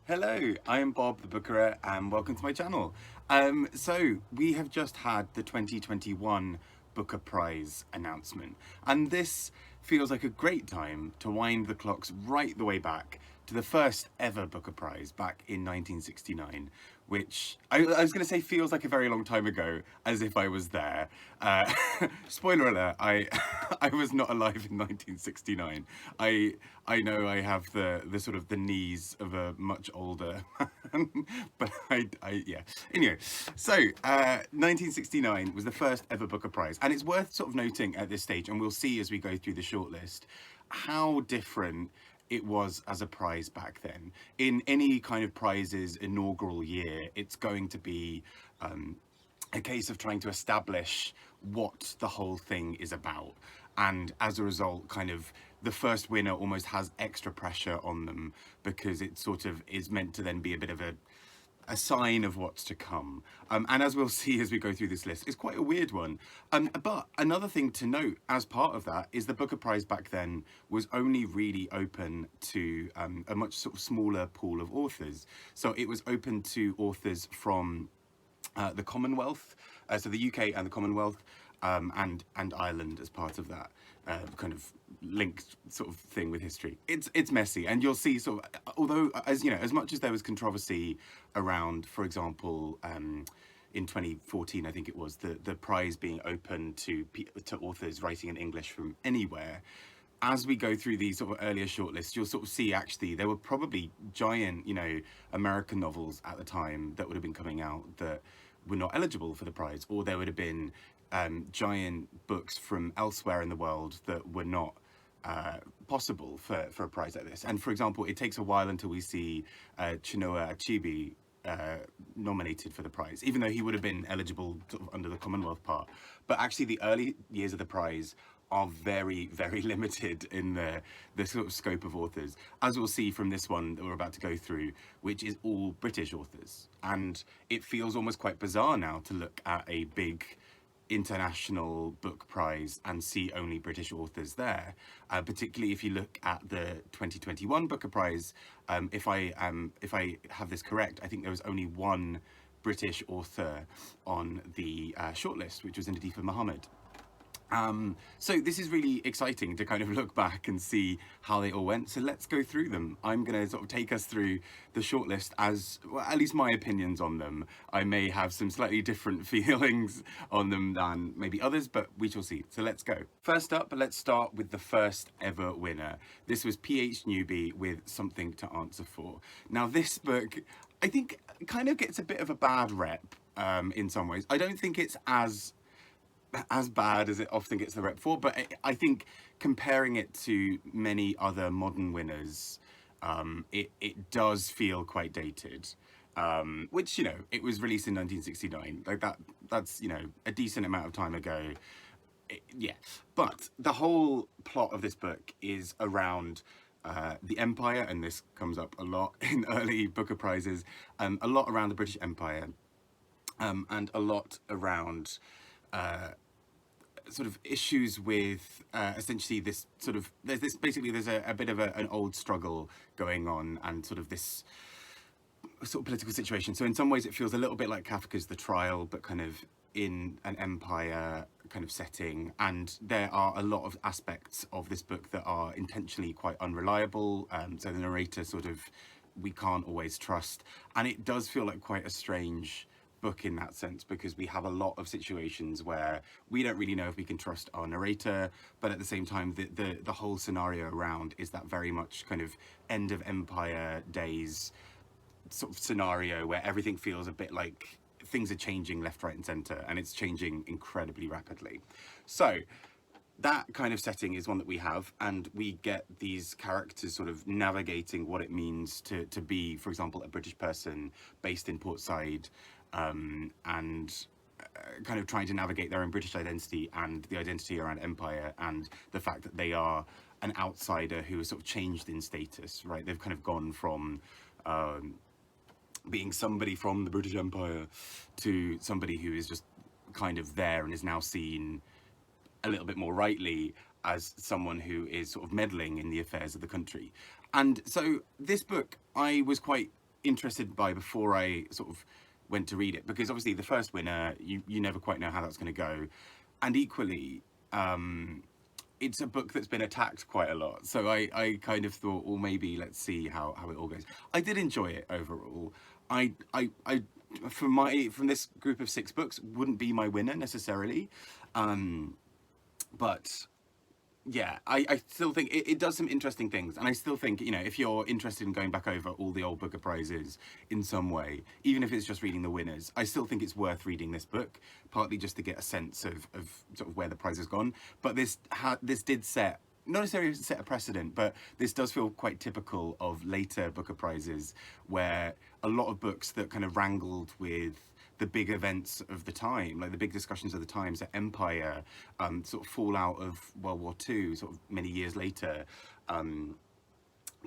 Hello, I am Bob the Bookerer and welcome to my channel. So we have just had the 2021 Booker Prize announcement, and this feels like a great time to wind the clocks right the way back to the first ever Booker Prize back in 1969, which I was going to say feels like a very long time ago, as if I was there. Uh, Spoiler alert: I was not alive in 1969. I know I have the sort of the knees of a much older man, but yeah. Anyway, so 1969 was the first ever Booker Prize, and it's worth sort of noting at this stage, and we'll see as we go through the shortlist, how different it was as a prize back then. In any kind of prize's inaugural year, it's going to be a case of trying to establish what the whole thing is about. And as a result, kind of the first winner almost has extra pressure on them because it sort of is meant to then be a bit of a sign of what's to come. And as we'll see as we go through this list, it's quite a weird one. But another thing to note as part of that is the Booker Prize back then was only really open to a much sort of smaller pool of authors. So it was open to authors from the Commonwealth, so the UK and the Commonwealth, and Ireland as part of that kind of linked sort of thing with history. It's messy, and you'll see sort of, although as you know, as much as there was controversy around, for example, in 2014, I think it was the prize being open to authors writing in English from anywhere. As we go through these sort of earlier shortlists, you'll sort of see actually there were probably giant, you know, American novels at the time that would have been coming out that were not eligible for the prize, or there would have been giant books from elsewhere in the world that were not possible for a prize like this. And for example, it takes a while until we see Chinua Achebe nominated for the prize, even though he would have been eligible sort of under the Commonwealth part. But actually, the early years of the prize are very, very limited in the sort of scope of authors, as we'll see from this one that we're about to go through, which is all British authors. And it feels almost quite bizarre now to look at a big international book prize and see only British authors there, particularly if you look at the 2021 Booker Prize. If I have this correct, I think there was only one British author on the shortlist, which was Nadeefa Mohammed. So this is really exciting to kind of look back and see how they all went. So let's go through them. I'm going to sort of take us through the shortlist as, well, at least my opinions on them. I may have some slightly different feelings on them than maybe others, but we shall see. So let's go. First up, let's start with the first ever winner. This was P.H. Newby with Something to Answer For. Now this book, I think, kind of gets a bit of a bad rep in some ways. I don't think it's as bad as it often gets the rep for, but I think comparing it to many other modern winners, it does feel quite dated. Which, you know, it was released in 1969, like that's, you know, a decent amount of time ago. Yeah, but the whole plot of this book is around the Empire, and this comes up a lot in early Booker Prizes, a lot around the British Empire, and a lot around sort of issues with essentially this sort of, there's a bit of an old struggle going on, and sort of this sort of political situation. So in some ways it feels a little bit like Kafka's The Trial, but kind of in an empire kind of setting. And there are a lot of aspects of this book that are intentionally quite unreliable. So the narrator sort of, we can't always trust, and it does feel like quite a strange book in that sense, because we have a lot of situations where we don't really know if we can trust our narrator, but at the same time the whole scenario around is that very much kind of end of empire days sort of scenario where everything feels a bit like things are changing left, right and center, and it's changing incredibly rapidly. So that kind of setting is one that we have, and we get these characters sort of navigating what it means to be, for example, a British person based in Portside, and kind of trying to navigate their own British identity and the identity around empire, and the fact that they are an outsider who is sort of changed in status, right? They've kind of gone from being somebody from the British Empire to somebody who is just kind of there and is now seen a little bit more rightly as someone who is sort of meddling in the affairs of the country. And so this book, I was quite interested by before I sort of went to read it, because obviously the first winner, you never quite know how that's going to go, and equally, it's a book that's been attacked quite a lot. So I kind of thought, well, maybe let's see how it all goes. I did enjoy it overall. I from this group of 6 books, wouldn't be my winner necessarily, but yeah, I still think it does some interesting things, and I still think, you know, if you're interested in going back over all the old Booker Prizes in some way, even if it's just reading the winners, I still think it's worth reading this book, partly just to get a sense of sort of where the prize has gone. But this did set, not necessarily set a precedent, but this does feel quite typical of later Booker Prizes, where a lot of books that kind of wrangled with the big events of the time, like the big discussions of the time, so Empire, sort of fallout of World War II, sort of many years later,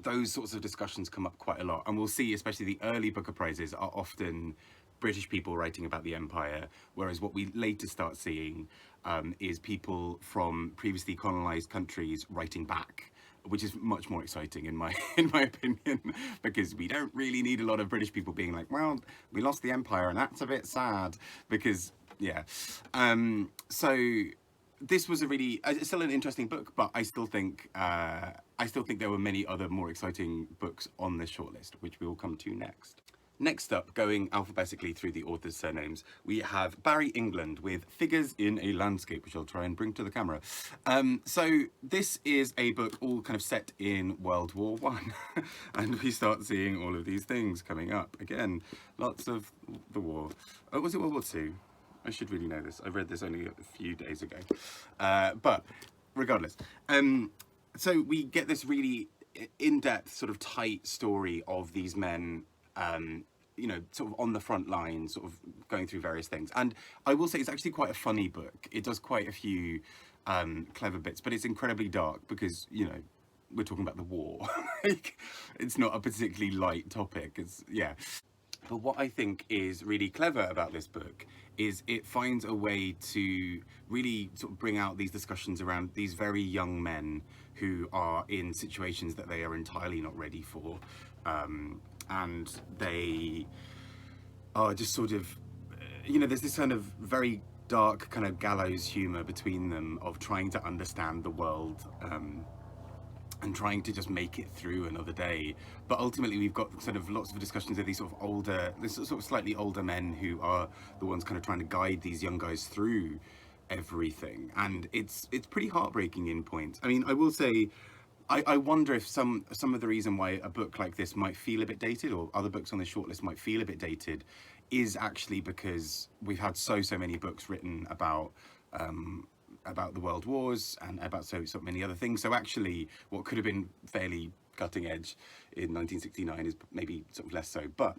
those sorts of discussions come up quite a lot. And we'll see, especially the early Booker Prizes are often British people writing about the Empire, whereas what we later start seeing is people from previously colonized countries writing back, which is much more exciting in my opinion, because we don't really need a lot of British people being like, well, we lost the Empire and that's a bit sad, because yeah. So this was a really, it's still an interesting book, but I still think there were many other more exciting books on this shortlist, which we will come to next. Next up, going alphabetically through the authors' surnames, we have Barry England with Figures in a Landscape, which I'll try and bring to the camera. So this is a book all kind of set in World War One, and we start seeing all of these things coming up. Again, lots of the war. Oh, was it World War Two? I should really know this. I read this only a few days ago. But regardless, so we get this really in-depth, sort of tight story of these men, you know, sort of on the front line, sort of going through various things. And I will say it's actually quite a funny book. It does quite a few clever bits, but it's incredibly dark because, you know, we're talking about the war. Like, it's not a particularly light topic. It's, yeah. But what I think is really clever about this book is it finds a way to really sort of bring out these discussions around these very young men who are in situations that they are entirely not ready for. And they are just sort of, you know, there's this kind of very dark kind of gallows humor between them of trying to understand the world, and trying to just make it through another day. But ultimately we've got sort of lots of discussions of these sort of older, this sort of slightly older men who are the ones kind of trying to guide these young guys through everything. And it's pretty heartbreaking in points. I mean, I will say, I wonder if some of the reason why a book like this might feel a bit dated, or other books on the shortlist might feel a bit dated, is actually because we've had so many books written about the world wars and about so many other things. So actually, what could have been fairly cutting edge in 1969 is maybe sort of less so. But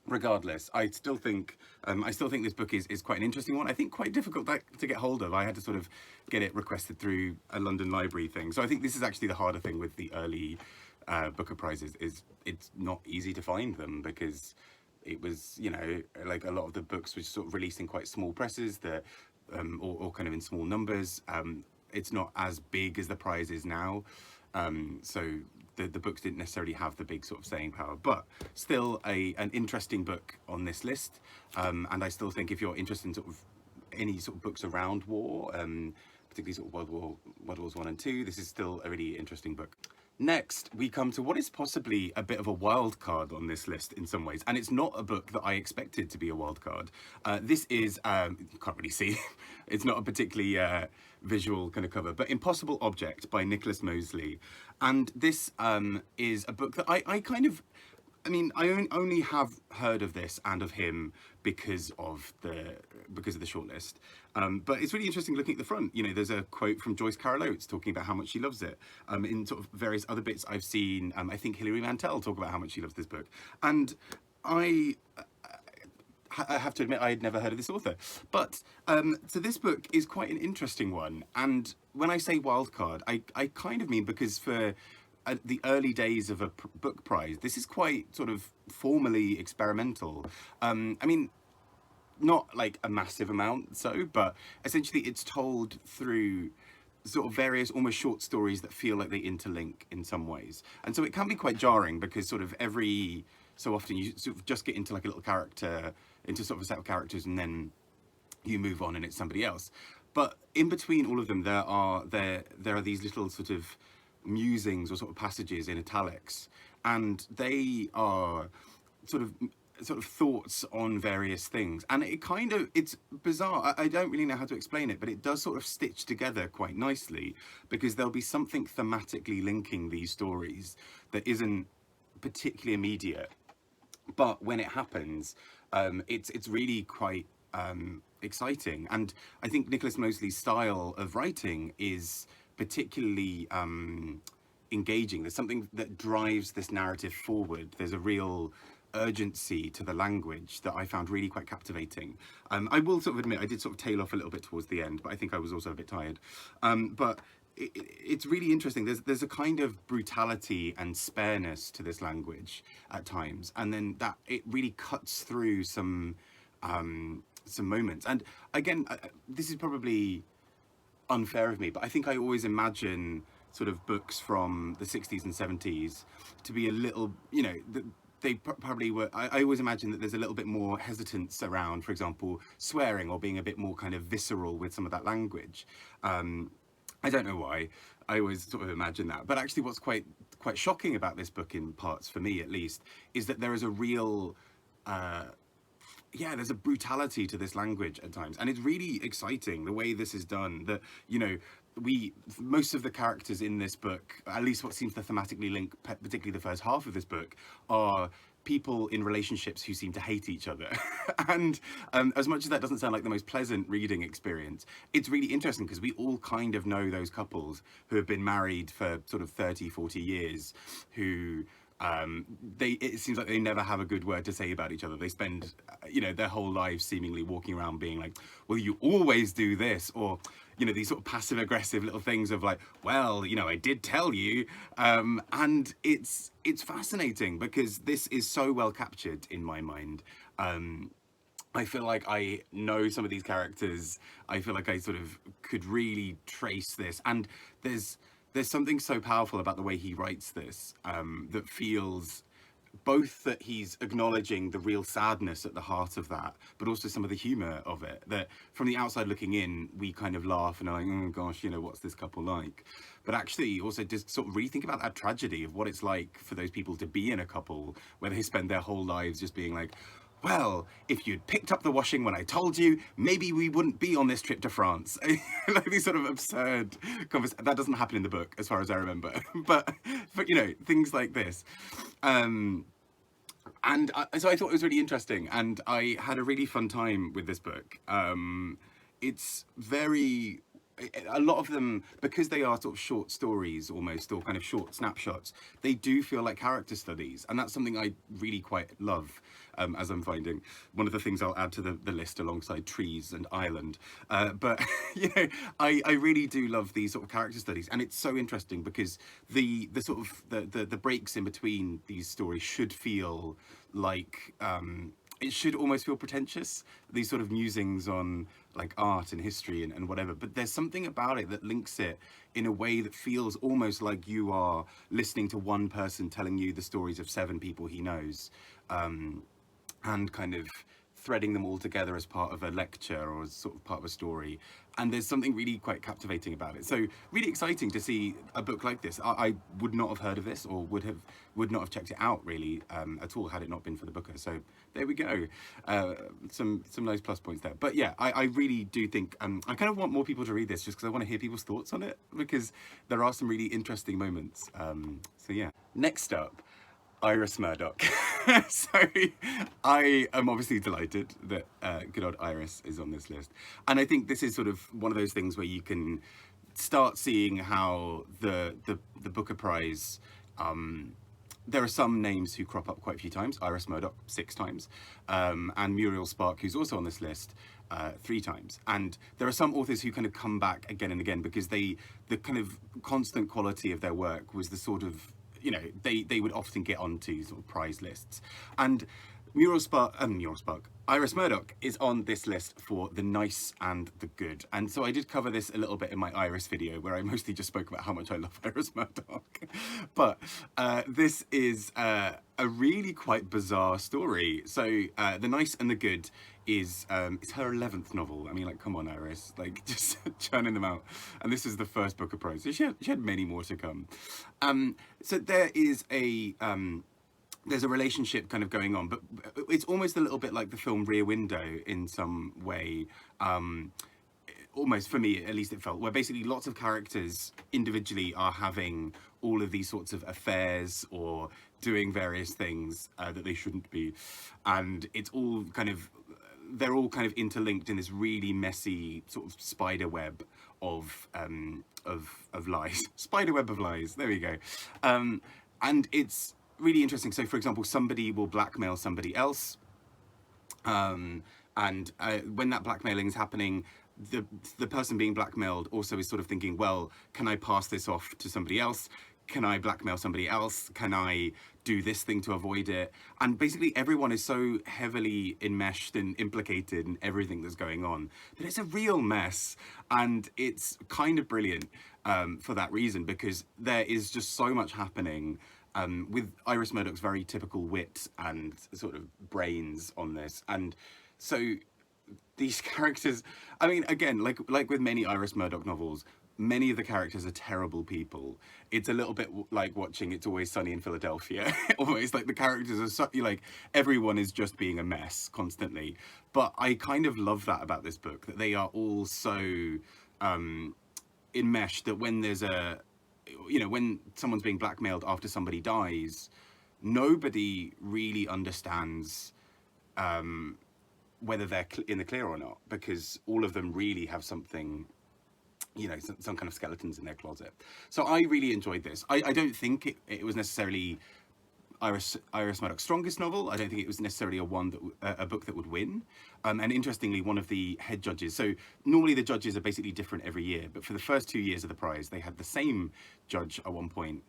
regardless, I still think this book is quite an interesting one. I think quite difficult to get hold of. I had to sort of get it requested through a London library thing. So I think this is actually the harder thing with the early Booker Prizes, is it's not easy to find them, because it was, you know, like a lot of the books were sort of released in quite small presses that, or kind of in small numbers. It's not as big as the prize is now. So the books didn't necessarily have the big sort of staying power, but still an interesting book on this list. And I still think if you're interested in sort of any sort of books around war, particularly sort of World Wars I and II, this is still a really interesting book. Next, we come to what is possibly a bit of a wild card on this list in some ways, and it's not a book that I expected to be a wild card. This is, you can't really see, it's not a particularly visual kind of cover, but Impossible Object by Nicholas Mosley. And this is a book that I kind of, I mean, I only have heard of this and of him because of the shortlist. But it's really interesting looking at the front. You know, there's a quote from Joyce Carol Oates talking about how much she loves it. In sort of various other bits I've seen, I think Hilary Mantel talk about how much she loves this book. And I have to admit, I had never heard of this author. But so this book is quite an interesting one. And when I say wildcard, I kind of mean because for the early days of a book prize, this is quite sort of formally experimental. I mean, not like a massive amount, but essentially it's told through sort of various almost short stories that feel like they interlink in some ways. And so it can be quite jarring because sort of every so often you sort of just get into like a little character, into sort of a set of characters, and then you move on and it's somebody else. But in between all of them, there are these little sort of musings or sort of passages in italics, and they are sort of thoughts on various things, and it's bizarre. I don't really know how to explain it, but it does sort of stitch together quite nicely, because there'll be something thematically linking these stories that isn't particularly immediate, but when it happens, it's really quite exciting. And I think Nicholas Mosley's style of writing is particularly engaging. There's something that drives this narrative forward. There's a real urgency to the language that I found really quite captivating. I will sort of admit I did sort of tail off a little bit towards the end, but I think I was also a bit tired. But it's really interesting. There's a kind of brutality and spareness to this language at times, and then that it really cuts through some moments. And again, this is probably unfair of me, but I think I always imagine sort of books from the 60s and 70s to be a little, you know, they probably were. I always imagine that there's a little bit more hesitance around, for example, swearing or being a bit more kind of visceral with some of that language. I don't know why. I always sort of imagine that. But actually what's quite shocking about this book, in parts, for me at least, is that there is a real, there's a brutality to this language at times. And it's really exciting the way this is done, that, you know, most of the characters in this book, at least what seems to thematically link, particularly the first half of this book, are people in relationships who seem to hate each other. And as much as that doesn't sound like the most pleasant reading experience, it's really interesting because we all kind of know those couples who have been married for sort of 30, 40 years, who it seems like they never have a good word to say about each other. They spend, you know, their whole lives seemingly walking around being like, well, you always do this, or, you know, these sort of passive aggressive little things of like, well, you know, I did tell you. And it's fascinating because this is so well captured in my mind. I feel like I know some of these characters. I feel like I sort of could really trace this, and there's something so powerful about the way he writes this, that feels both that he's acknowledging the real sadness at the heart of that, but also some of the humour of it, that from the outside looking in, we kind of laugh and are like, oh gosh, you know, what's this couple like? But actually also just sort of really think about that tragedy of what it's like for those people to be in a couple where they spend their whole lives just being like, well, if you'd picked up the washing when I told you, maybe we wouldn't be on this trip to France. Like these sort of absurd conversations. That doesn't happen in the book, as far as I remember. But you know, things like this. So I thought it was really interesting, and I had a really fun time with this book. It's very... a lot of them, because they are sort of short stories almost, or kind of short snapshots, they do feel like character studies, and that's something I really quite love, as I'm finding. One of the things I'll add to the list alongside trees and Ireland. But you know, I really do love these sort of character studies, and it's so interesting because the sort of the breaks in between these stories should feel like it should almost feel pretentious, these sort of musings on like art and history and whatever, but there's something about it that links it in a way that feels almost like you are listening to one person telling you the stories of 7 people he knows, and kind of threading them all together as part of a lecture or as sort of part of a story. And there's something really quite captivating about it. So really exciting to see a book like this. I would not have heard of this, or would not have checked it out really at all had it not been for the booker. So there we go. Some nice plus points there. But yeah, I really do think I kind of want more people to read this just because I want to hear people's thoughts on it, because there are some really interesting moments. So yeah. Next up, Iris Murdoch. So I am obviously delighted that good old Iris is on this list, and I think this is sort of one of those things where you can start seeing how the Booker Prize, there are some names who crop up quite a few times. Iris Murdoch 6 times, and Muriel Spark, who's also on this list, 3 times. And there are some authors who kind of come back again and again because the kind of constant quality of their work was the sort of, you know, they would often get onto sort of prize lists. And Iris Murdoch is on this list for the nice and the good. And so I did cover this a little bit in my Iris video, where I mostly just spoke about how much I love Iris Murdoch. But this is a really quite bizarre story. So The Nice and the Good is it's her 11th novel. I mean, like, come on, Iris, like, just churning them out. And this is the first Booker Prize. So she had many more to come. So there is a there's a relationship kind of going on, but it's almost a little bit like the film Rear Window in some way. Almost, for me at least, it felt, where basically lots of characters individually are having all of these sorts of affairs or doing various things that they shouldn't be, and it's all kind of, they're all kind of interlinked in this really messy sort of spider web of lies. Spider web of lies. There we go. And it's really interesting. So, for example, somebody will blackmail somebody else, and when that blackmailing is happening, the person being blackmailed also is sort of thinking, well, can I pass this off to somebody else? Can I blackmail somebody else? Can I do this thing to avoid it? And basically everyone is so heavily enmeshed and implicated in everything that's going on that it's a real mess. And it's kind of brilliant for that reason, because there is just so much happening with Iris Murdoch's very typical wit and sort of brains on this. And so these characters, I mean, again, like with many Iris Murdoch novels, many of the characters are terrible people. It's a little bit like watching It's Always Sunny in Philadelphia. Almost like the characters are so, like, everyone is just being a mess constantly. But I kind of love that about this book, that they are all so enmeshed that when there's a, you know, when someone's being blackmailed after somebody dies, nobody really understands whether they're in the clear or not, because all of them really have something, you know, some kind of skeletons in their closet. So I really enjoyed this. I don't think it was necessarily Iris Murdoch's strongest novel. I don't think it was necessarily a book that would win. And interestingly, one of the head judges, so normally the judges are basically different every year, but for the first 2 years of the prize, they had the same judge at one point.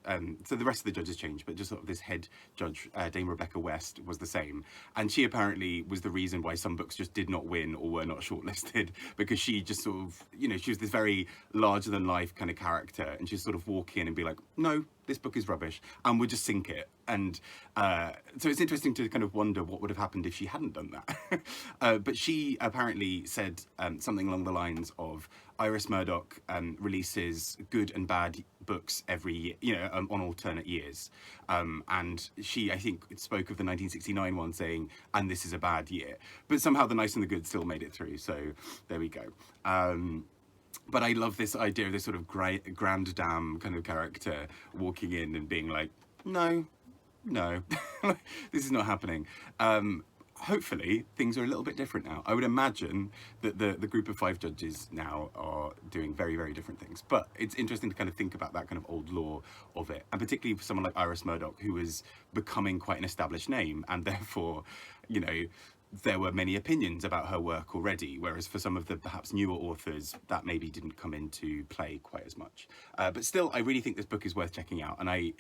So the rest of the judges changed, but just sort of this head judge, Dame Rebecca West, was the same. And she apparently was the reason why some books just did not win or were not shortlisted, because she just sort of, you know, she was this very larger than life kind of character, and she'd sort of walk in and be like, no, this book is rubbish, and would just sink it. And so it's interesting to kind of wonder what would have happened if she hadn't done that. But she apparently said something along the lines of, Iris Murdoch releases good and bad books every year, you know, on alternate years. And she, I think, spoke of the 1969 one saying, and this is a bad year. But somehow The Nice and the Good still made it through. So there we go. But I love this idea of this sort of grand dame kind of character walking in and being like, no, this is not happening. Hopefully things are a little bit different now. I would imagine that the group of 5 judges now are doing very, very different things. But it's interesting to kind of think about that kind of old lore of it. And particularly for someone like Iris Murdoch, who is becoming quite an established name, and therefore, you know, there were many opinions about her work already, whereas for some of the perhaps newer authors, that maybe didn't come into play quite as much. But still, I really think this book is worth checking out. And I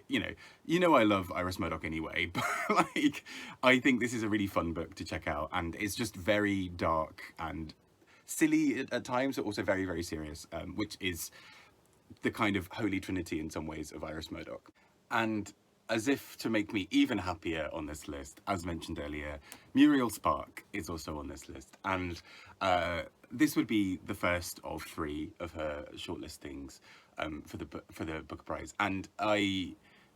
love Iris Murdoch anyway, but like, I think this is a really fun book to check out. And it's just very dark and silly at times, but also very, very serious, which is the kind of holy trinity in some ways of Iris Murdoch. And as if to make me even happier on this list, as mentioned earlier, Muriel Spark is also on this list. And this would be the first of 3 of her shortlistings for the Booker Prize. And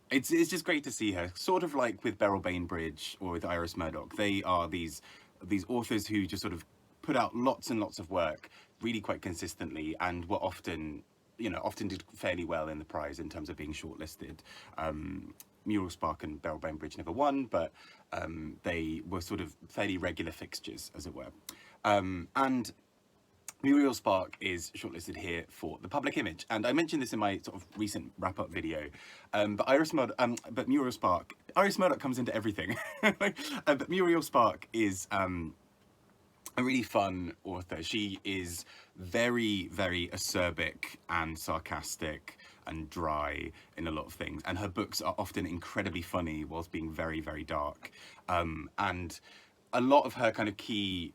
it's just great to see her, sort of like with Beryl Bainbridge or with Iris Murdoch. They are these authors who just sort of put out lots and lots of work really quite consistently, and were often did fairly well in the prize in terms of being shortlisted. Muriel Spark and Beryl Bainbridge never won, but they were sort of fairly regular fixtures, as it were. And Muriel Spark is shortlisted here for The Public Image, and I mentioned this in my sort of recent wrap-up video. But Muriel Spark, Iris Murdoch comes into everything. But Muriel Spark is a really fun author. She is very, very acerbic and sarcastic and dry in a lot of things, and her books are often incredibly funny whilst being very, very dark. And a lot of her kind of key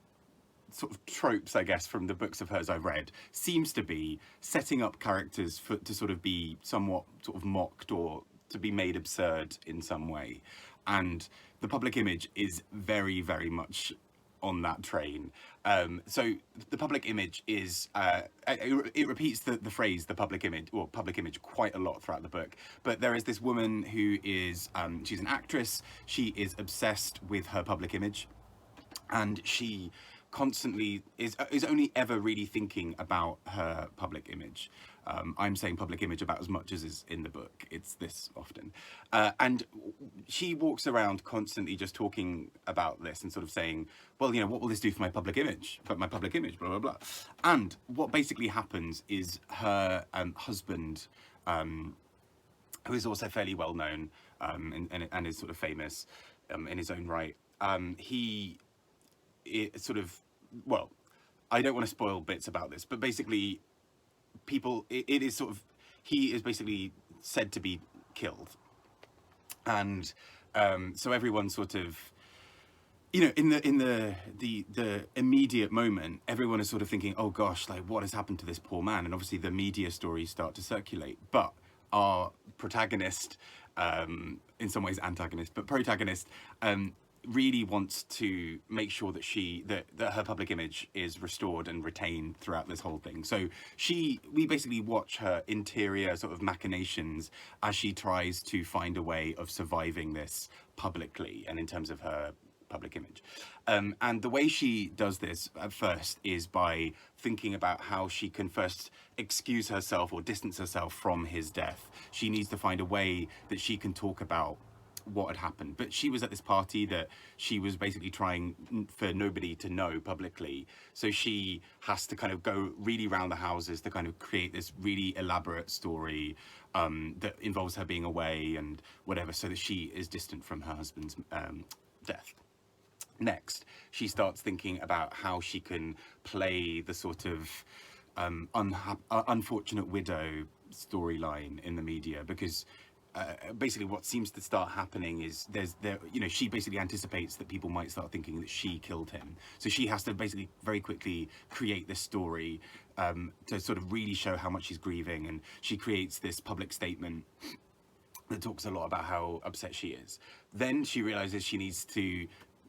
sort of tropes, I guess, from the books of hers I've read, seems to be setting up characters to sort of be somewhat sort of mocked or to be made absurd in some way. And the public image is very, very much on that train. So the public image is, it repeats the phrase, the public image, or public image, quite a lot throughout the book. But there is this woman who is, she's an actress, she is obsessed with her public image, and she constantly is only ever really thinking about her public image. I'm saying public image about as much as is in the book. It's this often. And she walks around constantly just talking about this and sort of saying, well, you know, what will this do for my public image? For my public image, blah, blah, blah. And what basically happens is her husband, who is also fairly well known and is sort of famous in his own right, sort of, well, I don't want to spoil bits about this, but basically it is sort of, he is basically said to be killed. And so everyone sort of, you know, in the immediate moment, everyone is sort of thinking, oh gosh, like what has happened to this poor man? And obviously the media stories start to circulate, but our protagonist, in some ways antagonist, but protagonist, really wants to make sure that that her public image is restored and retained throughout this whole thing. So we basically watch her interior sort of machinations as she tries to find a way of surviving this publicly and in terms of her public image. And the way she does this at first is by thinking about how she can first excuse herself or distance herself from his death. She needs to find a way that she can talk about what had happened, but she was at this party that she was basically trying for nobody to know publicly, so she has to kind of go really round the houses to kind of create this really elaborate story that involves her being away and whatever, so that she is distant from her husband's death. Next, she starts thinking about how she can play the sort of unfortunate widow storyline in the media, because basically what seems to start happening is she basically anticipates that people might start thinking that she killed him, so she has to basically very quickly create this story to sort of really show how much she's grieving, and she creates this public statement that talks a lot about how upset she is. Then she realizes she needs to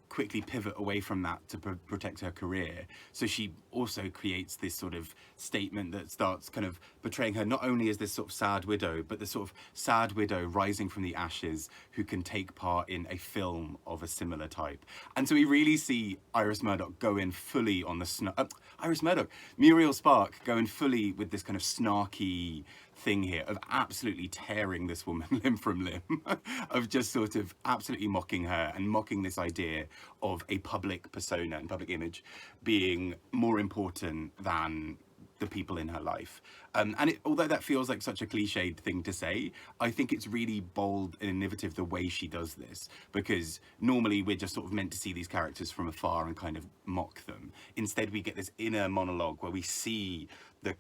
quickly pivot away from that to protect her career. So she also creates this sort of statement that starts kind of portraying her not only as this sort of sad widow, but the sort of sad widow rising from the ashes who can take part in a film of a similar type. And so we really see Iris Murdoch go in fully on the Muriel Spark going fully with this kind of snarky thing here of absolutely tearing this woman limb from limb, of just sort of absolutely mocking her and mocking this idea of a public persona and public image being more important than the people in her life. Although that feels like such a cliched thing to say, I think it's really bold and innovative the way she does this, because normally we're just sort of meant to see these characters from afar and kind of mock them. Instead, we get this inner monologue where we see the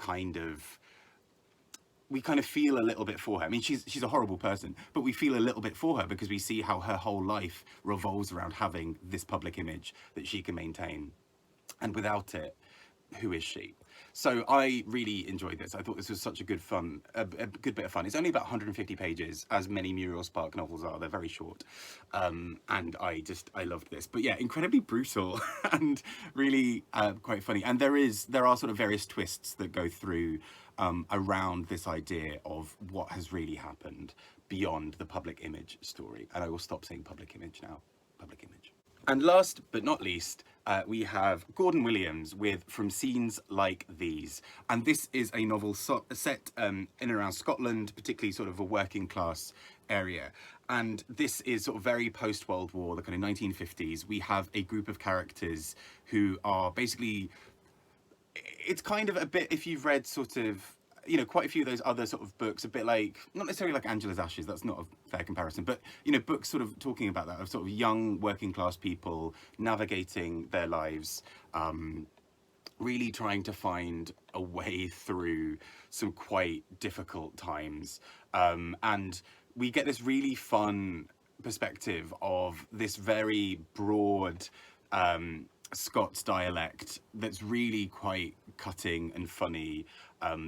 we kind of feel a little bit for her. I mean, she's a horrible person, but we feel a little bit for her because we see how her whole life revolves around having this public image that she can maintain. And without it, who is she? So I really enjoyed this. I thought this was such a good good bit of fun. It's only about 150 pages, as many Muriel Spark novels are. They're very short. And I loved this. But yeah, incredibly brutal and really quite funny. And there are sort of various twists that go through around this idea of what has really happened beyond the public image story. And I will stop saying public image now. Public image. And last but not least, we have Gordon Williams with From Scenes Like These. And this is a novel set in and around Scotland, particularly sort of a working class area. And this is sort of very post-World War, the kind of 1950s. We have a group of characters who are basically, it's kind of a bit, if you've read sort of, you know, quite a few of those other sort of books, a bit like, not necessarily like Angela's Ashes, that's not a fair comparison, but, you know, books sort of talking about that, of sort of young working class people navigating their lives, really trying to find a way through some quite difficult times. And we get this really fun perspective of this very broad Scots dialect that's really quite cutting and funny.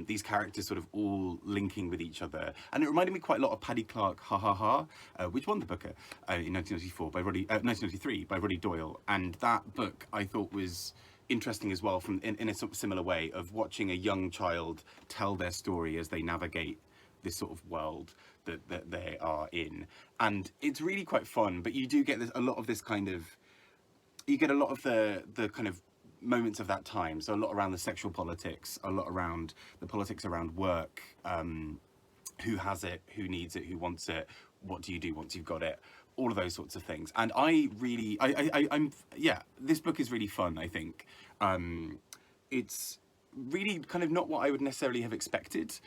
These characters sort of all linking with each other, and it reminded me quite a lot of Paddy Clark, Ha Ha Ha, which won the Booker in 1993 by Roddy Doyle, and that book I thought was interesting as well, from in a sort of similar way of watching a young child tell their story as they navigate this sort of world that they are in, and it's really quite fun. But you do get a lot of this kind of, you get a lot of the kind of moments of that time. So a lot around the sexual politics, a lot around the politics around work, who has it, who needs it, who wants it, what do you do once you've got it, all of those sorts of things. And I really, I'm yeah, this book is really fun, I think. It's really kind of not what I would necessarily have expected.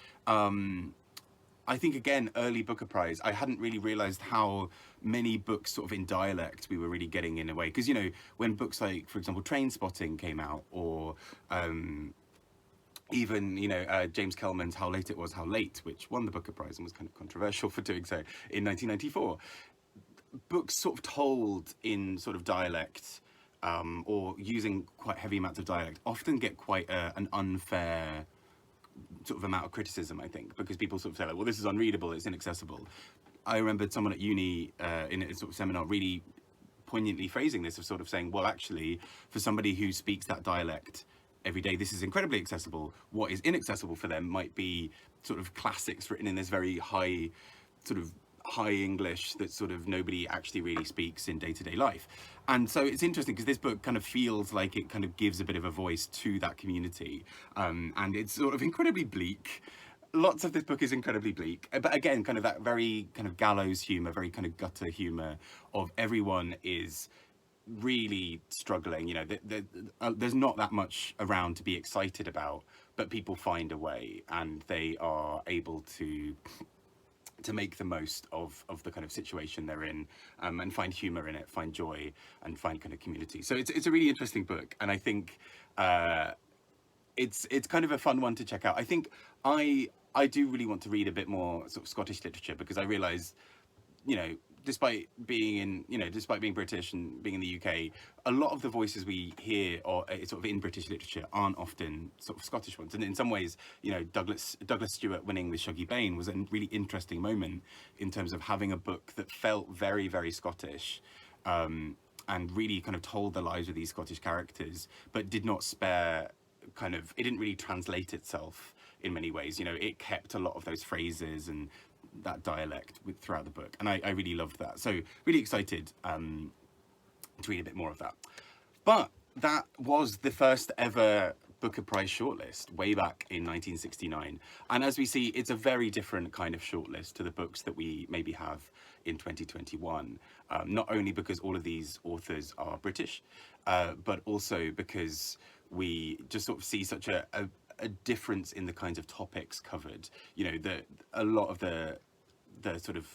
I think, again, early Booker Prize, I hadn't really realised how many books sort of in dialect we were really getting in a way. Because, you know, when books like, for example, Train Spotting came out, or even, you know, James Kelman's How Late It Was, How Late, which won the Booker Prize and was kind of controversial for doing so in 1994. Books sort of told in sort of dialect, or using quite heavy amounts of dialect, often get quite an unfair sort of amount of criticism, I think, because people sort of say, like, well, this is unreadable, it's inaccessible. I remember someone at uni in a sort of seminar really poignantly phrasing this, of sort of saying, well, actually, for somebody who speaks that dialect every day, this is incredibly accessible. What is inaccessible for them might be sort of classics written in this very high English that sort of nobody actually really speaks in day-to-day life. And so it's interesting because this book kind of feels like it kind of gives a bit of a voice to that community, and it's sort of incredibly bleak. Lots of this book is incredibly bleak, but again, kind of that very kind of gallows humor, very kind of gutter humor of everyone is really struggling. You know, there's not that much around to be excited about, but people find a way, and they are able to make the most of the kind of situation they're in, and find humor in it, find joy, and find kind of community. So it's a really interesting book, and I think it's kind of a fun one to check out. I think I do really want to read a bit more sort of Scottish literature, because I realise, you know, despite being British and being in the UK, a lot of the voices we hear or sort of in British literature aren't often sort of Scottish ones. And in some ways, you know, Douglas Stewart winning with Shuggie Bain was a really interesting moment in terms of having a book that felt very, very Scottish, and really kind of told the lives of these Scottish characters, but did not spare kind of, it didn't really translate itself in many ways. You know, it kept a lot of those phrases and that dialect throughout the book, and I really loved that. So really excited to read a bit more of that. But that was the first ever Booker Prize shortlist way back in 1969, and as we see, it's a very different kind of shortlist to the books that we maybe have in 2021, not only because all of these authors are British, but also because we just sort of see such a difference in the kinds of topics covered. You know, a lot of the sort of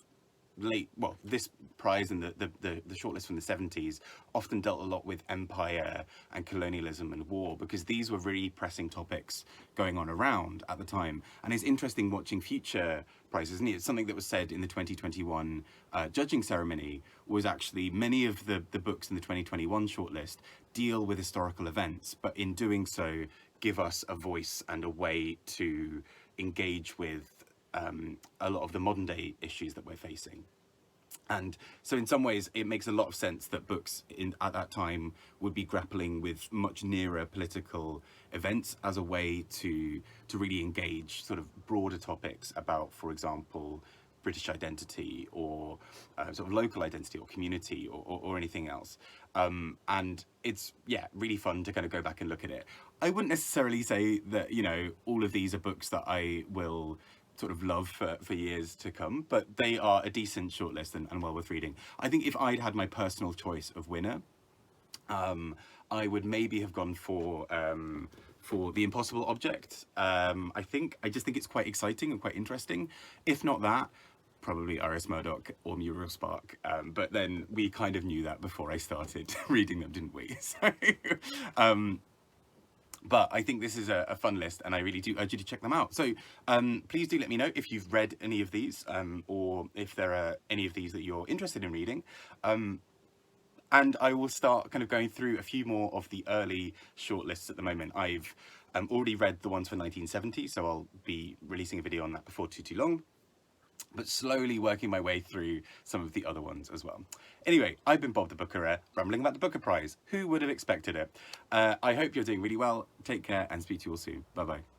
this prize and the shortlist from the 70s often dealt a lot with empire and colonialism and war, because these were really pressing topics going on around at the time. And it's interesting watching future prizes, and it's something that was said in the 2021 judging ceremony, was actually many of the books in the 2021 shortlist deal with historical events, but in doing so give us a voice and a way to engage with a lot of the modern day issues that we're facing. And so in some ways it makes a lot of sense that books at that time would be grappling with much nearer political events as a way to really engage sort of broader topics about, for example, British identity, or sort of local identity, or community, or anything else. And it's, yeah, really fun to kind of go back and look at it. I wouldn't necessarily say that, you know, all of these are books that I will sort of love for years to come, but they are a decent shortlist and well worth reading. I think if I'd had my personal choice of winner, I would maybe have gone for The Impossible Object. I just think it's quite exciting and quite interesting. If not that, probably R.S. Murdoch or Muriel Spark, but then we kind of knew that before I started reading them, didn't we? So, But I think this is a fun list, and I really do urge you to check them out. So please do let me know if you've read any of these, or if there are any of these that you're interested in reading. And I will start kind of going through a few more of the early shortlists at the moment. I've already read the ones for 1970, so I'll be releasing a video on that before too long. But slowly working my way through some of the other ones as well. Anyway, I've been Bob the Booker, rambling about the Booker Prize. Who would have expected it? I hope you're doing really well. Take care and speak to you all soon. Bye bye.